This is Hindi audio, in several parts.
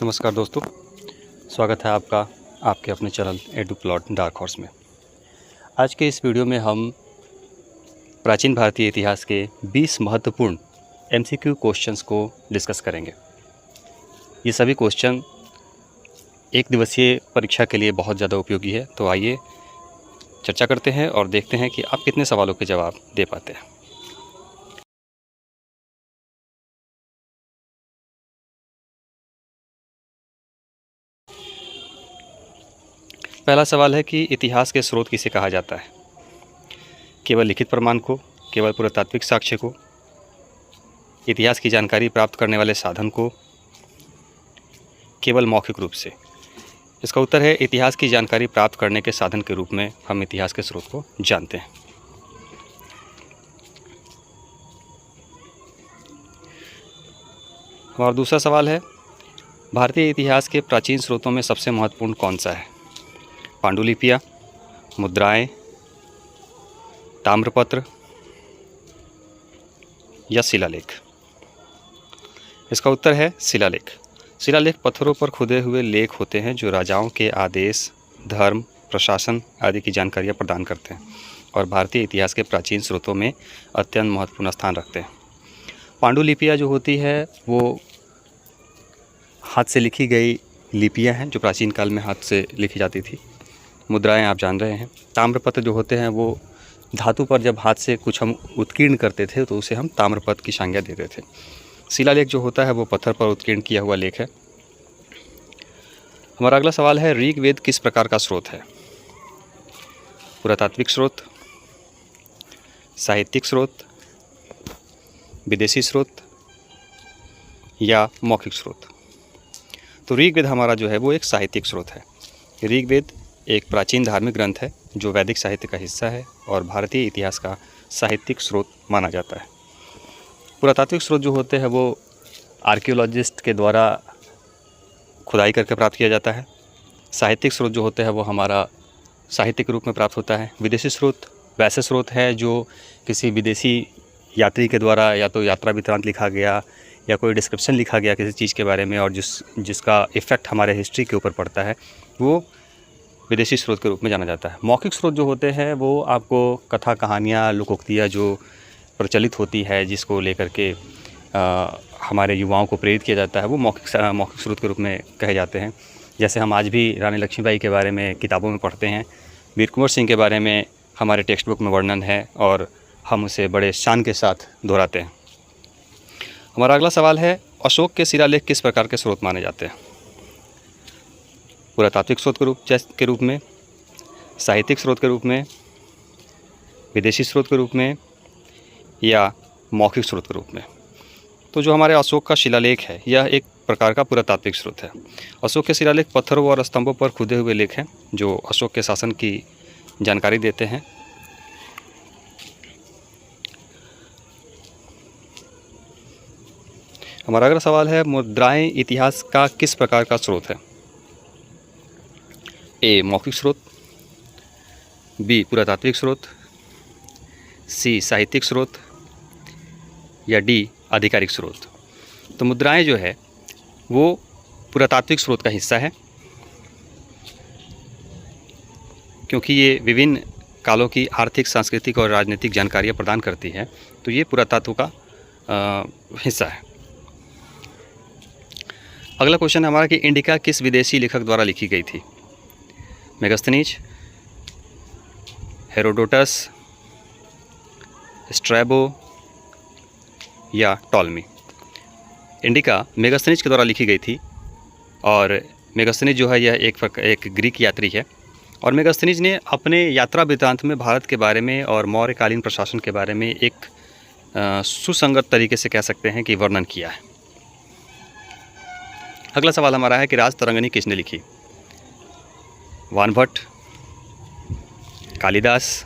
नमस्कार दोस्तों, स्वागत है आपका आपके अपने channel edu plot dark horse में। आज के इस वीडियो में हम प्राचीन भारतीय इतिहास के 20 महत्वपूर्ण एमसीक्यू क्वेश्चंस को डिस्कस करेंगे। ये सभी क्वेश्चन एक दिवसीय परीक्षा के लिए बहुत ज़्यादा उपयोगी है। तो आइए चर्चा करते हैं और देखते हैं कि आप कितने सवालों के जवाब दे पाते हैं। पहला सवाल है कि इतिहास के स्रोत किसे कहा जाता है? केवल लिखित प्रमाण को, केवल पुरातात्विक साक्ष्य को, इतिहास की जानकारी प्राप्त करने वाले साधन को, केवल मौखिक रूप से? इसका उत्तर है इतिहास की जानकारी प्राप्त करने के साधन के रूप में हम इतिहास के स्रोत को जानते हैं। और दूसरा सवाल है, भारतीय इतिहास के प्राचीन स्रोतों में सबसे महत्वपूर्ण कौन सा है? पांडुलिपियाँ, मुद्राएं, ताम्रपत्र या शिलालेख? इसका उत्तर है शिलालेख। शिलालेख पत्थरों पर खुदे हुए लेख होते हैं जो राजाओं के आदेश, धर्म, प्रशासन आदि की जानकारियाँ प्रदान करते हैं और भारतीय इतिहास के प्राचीन स्रोतों में अत्यंत महत्वपूर्ण स्थान रखते हैं। पांडुलिपियाँ जो होती है वो हाथ से लिखी गई लिपियाँ हैं जो प्राचीन काल में हाथ से लिखी जाती थी। मुद्राएं आप जान रहे हैं। ताम्रपत्र जो होते हैं वो धातु पर जब हाथ से कुछ हम उत्कीर्ण करते थे तो उसे हम ताम्रपत्र की संज्ञा देते थे। शिलालेख जो होता है वो पत्थर पर उत्कीर्ण किया हुआ लेख है। हमारा अगला सवाल है, ऋग्वेद किस प्रकार का स्रोत है? पुरातात्विक स्रोत, साहित्यिक स्रोत, विदेशी स्रोत या मौखिक स्रोत? तो ऋग्वेद हमारा जो है वो एक साहित्यिक स्रोत है। ऋग्वेद एक प्राचीन धार्मिक ग्रंथ है जो वैदिक साहित्य का हिस्सा है और भारतीय इतिहास का साहित्यिक स्रोत माना जाता है। पुरातात्विक स्रोत जो होते हैं वो आर्कियोलॉजिस्ट के द्वारा खुदाई करके प्राप्त किया जाता है। साहित्यिक स्रोत जो होते हैं वो हमारा साहित्य के रूप में प्राप्त होता है। विदेशी स्रोत वैसे स्रोत है जो किसी विदेशी यात्री के द्वारा या तो यात्रा वृत्तांत लिखा गया या कोई डिस्क्रिप्शन लिखा गया किसी चीज़ के बारे में और जिसका इफ़ेक्ट हमारे हिस्ट्री के ऊपर पड़ता है, वो विदेशी स्रोत के रूप में जाना जाता है। मौखिक स्रोत जो होते हैं वो आपको कथा, कहानियाँ, लोकोक्तियाँ जो प्रचलित होती है जिसको लेकर के हमारे युवाओं को प्रेरित किया जाता है, वो मौखिक स्रोत के रूप में कहे जाते हैं। जैसे हम आज भी रानी लक्ष्मीबाई के बारे में किताबों में पढ़ते हैं, वीर कुंवर सिंह के बारे में हमारे टेक्स्ट बुक में वर्णन है और हम उसे बड़े शान के साथ दोहराते हैं। हमारा अगला सवाल है, अशोक के शिलालेख किस प्रकार के स्रोत माने जाते हैं? पुरातात्विक स्रोत के रूप में, साहित्यिक स्रोत के रूप में, विदेशी स्रोत के रूप में या मौखिक स्रोत के रूप में? तो जो हमारे अशोक का शिलालेख है यह एक प्रकार का पुरातात्विक स्रोत है। अशोक के शिलालेख पत्थरों और स्तंभों पर खुदे हुए लेख हैं जो अशोक के शासन की जानकारी देते हैं। हमारा अगला सवाल है, मुद्राएं इतिहास का किस प्रकार का स्रोत है? ए मौखिक स्रोत, बी पुरातात्विक स्रोत, सी साहित्यिक स्रोत या डी आधिकारिक स्रोत? तो मुद्राएं जो है वो पुरातात्विक स्रोत का हिस्सा है क्योंकि ये विभिन्न कालों की आर्थिक, सांस्कृतिक और राजनीतिक जानकारियाँ प्रदान करती है, तो ये पुरातत्व का हिस्सा है। अगला क्वेश्चन है हमारा कि इंडिका किस विदेशी लेखक द्वारा लिखी गई थी? मेगास्थनीज, हेरोडोटस, स्ट्रैबो या टॉलमी? इंडिका मेगास्थनीज के द्वारा लिखी गई थी और मेगास्थनीज जो है यह एक ग्रीक यात्री है और मेगास्थनीज ने अपने यात्रा वृत्तांत में भारत के बारे में और मौर्यकालीन प्रशासन के बारे में एक सुसंगत तरीके से कह सकते हैं कि वर्णन किया है। अगला सवाल हमारा है कि राजतरंगिणी किसने लिखी? वानभट्ट, कालिदास,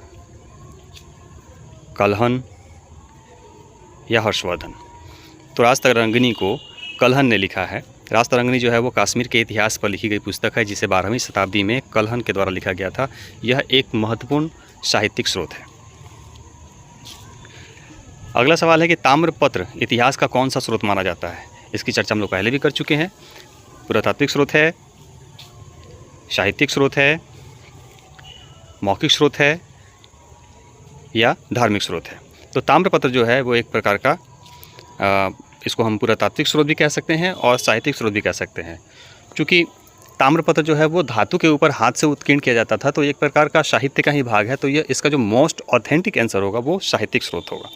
कल्हन या हर्षवर्धन? तो राजतरंगिणी को कल्हन ने लिखा है। राजतरंगिणी जो है वो कश्मीर के इतिहास पर लिखी गई पुस्तक है जिसे 12वीं शताब्दी में कल्हन के द्वारा लिखा गया था। यह एक महत्वपूर्ण साहित्यिक स्रोत है। अगला सवाल है कि ताम्रपत्र इतिहास का कौन सा स्रोत माना जाता है? इसकी चर्चा हम लोग पहले भी कर चुके हैं। पुरातात्विक स्रोत है, साहित्यिक स्रोत है, मौखिक स्रोत है या धार्मिक स्रोत है। तो ताम्रपत्र जो है वो एक प्रकार का इसको हम पुरातात्विक स्रोत भी कह सकते हैं और साहित्यिक स्रोत भी कह सकते हैं। चूँकि ताम्रपत्र जो है वो धातु के ऊपर हाथ से उत्कीर्ण किया जाता था, तो एक प्रकार का साहित्य का ही भाग है। तो ये इसका जो मोस्ट ऑथेंटिक आंसर होगा वो साहित्यिक स्रोत होगा।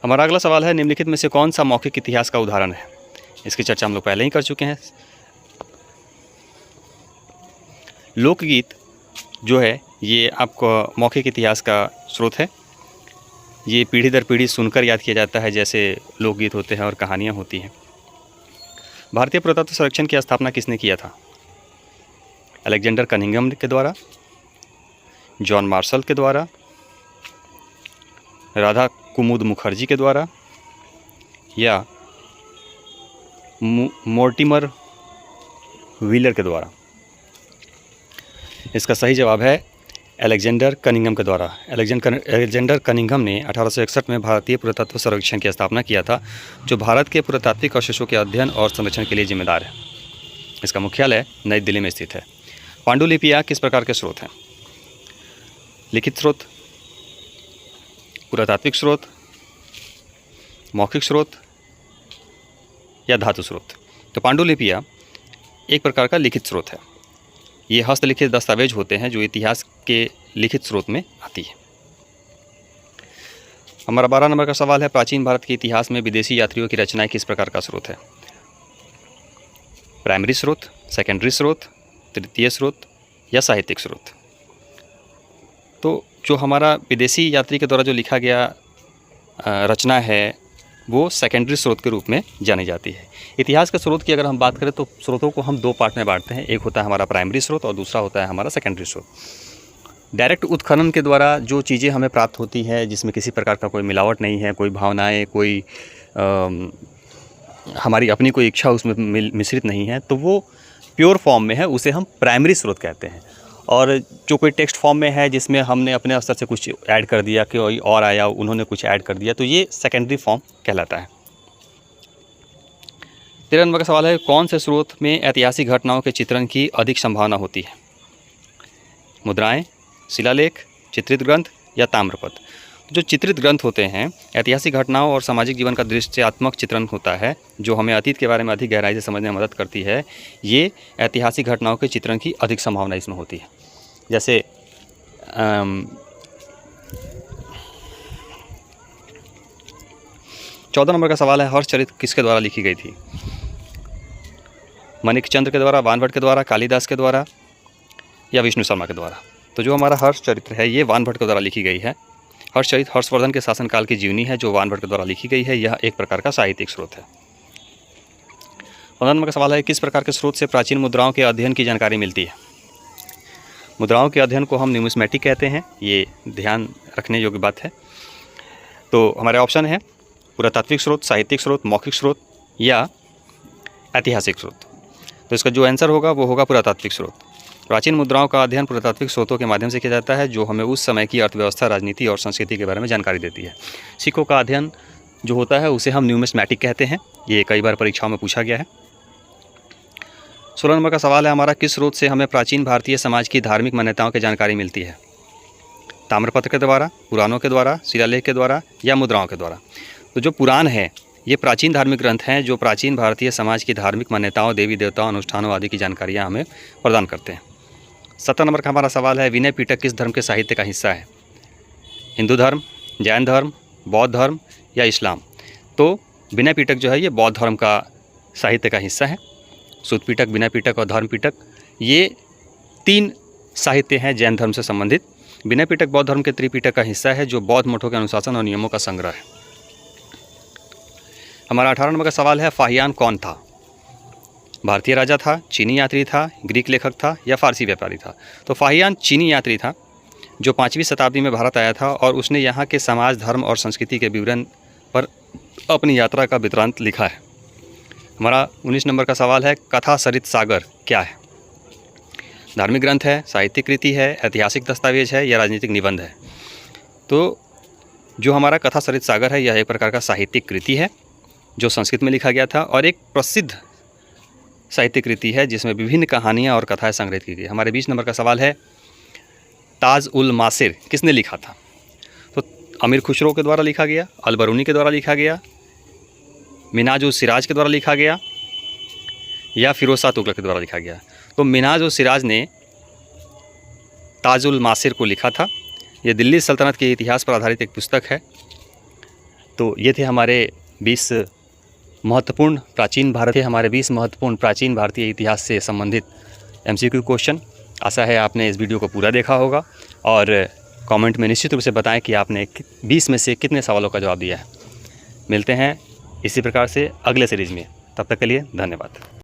हमारा अगला सवाल है, निम्नलिखित में से कौन सा मौखिक इतिहास का उदाहरण है? इसकी चर्चा हम लोग पहले ही कर चुके हैं। लोकगीत जो है ये आपको मौखिक इतिहास का स्रोत है। ये पीढ़ी दर पीढ़ी सुनकर याद किया जाता है, जैसे लोकगीत होते हैं और कहानियाँ होती हैं। भारतीय पुरातत्व सर्वेक्षण की स्थापना किसने किया था? अलेक्जेंडर कनिंघम के द्वारा, जॉन मार्शल के द्वारा, राधा कुमुद मुखर्जी के द्वारा या मोर्टिमर व्हीलर के द्वारा? इसका सही जवाब है अलेक्जेंडर कनिंघम के द्वारा। अलेक्जेंडर कनिंघम ने 1861 में भारतीय पुरातत्व सर्वेक्षण की स्थापना किया था, जो भारत के पुरातात्विक अवशेषों के अध्ययन और संरक्षण के लिए जिम्मेदार है। इसका मुख्यालय नई दिल्ली में स्थित है। पांडुलिपियाँ किस प्रकार के स्रोत हैं? लिखित स्रोत, पुरातात्विक स्रोत, मौखिक स्रोत या धातु स्रोत? तो पांडुलिपियाँ एक प्रकार का लिखित स्रोत है। ये हस्तलिखित दस्तावेज होते हैं जो इतिहास के लिखित स्रोत में आती है। हमारा 12 नंबर का सवाल है, प्राचीन भारत के इतिहास में विदेशी यात्रियों की रचनाएं किस प्रकार का स्रोत है? प्राइमरी स्रोत, सेकेंडरी स्रोत, तृतीय स्रोत या साहित्यिक स्रोत? तो जो हमारा विदेशी यात्री के द्वारा जो लिखा गया रचना है वो सेकेंडरी स्रोत के रूप में जानी जाती है। इतिहास के स्रोत की अगर हम बात करें तो स्रोतों को हम दो पार्ट में बांटते हैं। एक होता है हमारा प्राइमरी स्रोत और दूसरा होता है हमारा सेकेंडरी स्रोत। डायरेक्ट उत्खनन के द्वारा जो चीज़ें हमें प्राप्त होती है, जिसमें किसी प्रकार का कोई मिलावट नहीं है, कोई भावनाएं, कोई हमारी अपनी कोई इच्छा उसमें मिश्रित नहीं है, तो वो प्योर फॉर्म में है, उसे हम प्राइमरी स्रोत कहते हैं। और जो कोई टेक्स्ट फॉर्म में है जिसमें हमने अपने स्तर से कुछ ऐड कर दिया, कोई और आया उन्होंने कुछ ऐड कर दिया, तो ये सेकेंडरी फॉर्म कहलाता है। 13 नंबर का सवाल है, कौन से स्रोत में ऐतिहासिक घटनाओं के चित्रण की अधिक संभावना होती है? मुद्राएं, शिलालेख, चित्रित ग्रंथ या ताम्रपत्र? जो चित्रित ग्रंथ होते हैं, ऐतिहासिक घटनाओं और सामाजिक जीवन का दृश्यात्मक चित्रण होता है, जो हमें अतीत के बारे में अधिक गहराई से समझने में मदद करती है। ये ऐतिहासिक घटनाओं के चित्रण की अधिक संभावना इसमें होती है। जैसे 14 नंबर का सवाल है, हर्षचरित किसके द्वारा लिखी गई थी? माणिकचंद्र के द्वारा, वानभट्ट के द्वारा, कालिदास के द्वारा या विष्णु शर्मा के द्वारा? तो जो हमारा हर्षचरित्र है ये वानभट्ट के द्वारा लिखी गई है। हर्षचरित हर्षवर्धन के शासनकाल की जीवनी है जो वानभट्ट के द्वारा लिखी गई है। यह एक प्रकार का साहित्यिक स्रोत है। 15 नंबर का सवाल है, किस प्रकार के स्रोत से प्राचीन मुद्राओं के अध्ययन की जानकारी मिलती है? मुद्राओं के अध्ययन को हम न्यूमिस्मेटिक कहते हैं, ये ध्यान रखने योग्य बात है। तो हमारे ऑप्शन है पुरातात्विक स्रोत, साहित्यिक स्रोत, मौखिक स्रोत या ऐतिहासिक स्रोत। तो इसका जो आंसर होगा वो होगा पुरातात्विक स्रोत। प्राचीन मुद्राओं का अध्ययन पुरातात्विक स्रोतों के माध्यम से किया जाता है, जो हमें उस समय की अर्थव्यवस्था, राजनीति और संस्कृति के बारे में जानकारी देती है। सिक्कों का अध्ययन जो होता है उसे हम न्यूमिस्मेटिक कहते हैं। ये कई बार परीक्षाओं में पूछा गया है। 16 नंबर का सवाल है हमारा, किस स्रोत से हमें प्राचीन भारतीय समाज की धार्मिक मान्यताओं की जानकारी मिलती है? ताम्रपत्र के द्वारा, पुराणों के द्वारा, शिलालेख के द्वारा या मुद्राओं के द्वारा? तो जो पुराण है ये प्राचीन धार्मिक ग्रंथ हैं जो प्राचीन भारतीय समाज की धार्मिक मान्यताओं, देवी देवताओं, अनुष्ठानों आदि की जानकारियाँ हमें प्रदान करते हैं। 17 नंबर का हमारा सवाल है, विनय पिटक किस धर्म के साहित्य का हिस्सा है? हिंदू धर्म, जैन धर्म, बौद्ध धर्म या इस्लाम? तो विनय पिटक जो है ये बौद्ध धर्म का साहित्य का हिस्सा है। सूत पिटक, विनय पिटक और धर्म पिटक ये 3 साहित्य हैं जैन धर्म से संबंधित। विनय पिटक बौद्ध धर्म के त्रिपिटक का हिस्सा है जो बौद्ध मठों के अनुशासन और नियमों का संग्रह है। हमारा 18 नंबर का सवाल है, फाहियान कौन था? भारतीय राजा था, चीनी यात्री था, ग्रीक लेखक था या फारसी व्यापारी था? तो फाहियान चीनी यात्री था जो 5वीं शताब्दी में भारत आया था और उसने यहाँ के समाज, धर्म और संस्कृति के विवरण पर अपनी यात्रा का वृत्तांत लिखा है। हमारा 19 नंबर का सवाल है, कथा सरित सागर क्या है? धार्मिक ग्रंथ है, साहित्यिक कृति है, ऐतिहासिक दस्तावेज है या राजनीतिक निबंध है? तो जो हमारा कथा सरित सागर है यह एक प्रकार का साहित्यिक कृति है जो संस्कृत में लिखा गया था, और एक प्रसिद्ध साहित्य कृति है जिसमें विभिन्न कहानियाँ और कथाएँ संग्रहित की गई। हमारे 20 नंबर का सवाल है, ताज उल मासिर किसने लिखा था? तो अमीर खुसरो के द्वारा लिखा गया, अल-बरूनी के द्वारा लिखा गया, मिन्हाज उस सिराज के द्वारा लिखा गया, या फिरोज शाह तुगलक के द्वारा लिखा गया। तो मिन्हाज उस सिराज ने ताज उल मासिर को लिखा था। ये दिल्ली सल्तनत के इतिहास पर आधारित एक पुस्तक है। तो ये थे हमारे 20 महत्वपूर्ण प्राचीन भारतीय इतिहास से संबंधित MCQ क्वेश्चन। आशा है आपने इस वीडियो को पूरा देखा होगा, और कमेंट में निश्चित रूप से बताएं कि आपने 20 में से कितने सवालों का जवाब दिया है। मिलते हैं इसी प्रकार से अगले सीरीज़ में, तब तक के लिए धन्यवाद।